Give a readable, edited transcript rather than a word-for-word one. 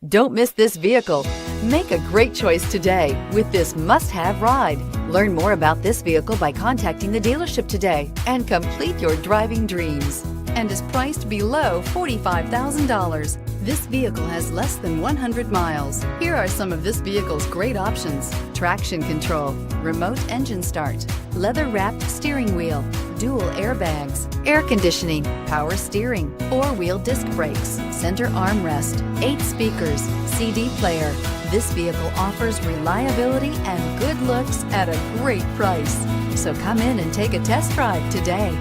Don't miss this vehicle. Make a great choice today with this must-have ride. Learn more about this vehicle by contacting the dealership today and complete your driving dreams, and is priced below $45,000. This vehicle has less than 100 miles. Here are some of this vehicle's great options: traction control, remote engine start, leather-wrapped steering wheel, dual airbags, air conditioning, power steering, four-wheel disc brakes, center armrest, 8 speakers, CD player. This vehicle offers reliability and good looks at a great price. So come in and take a test drive today.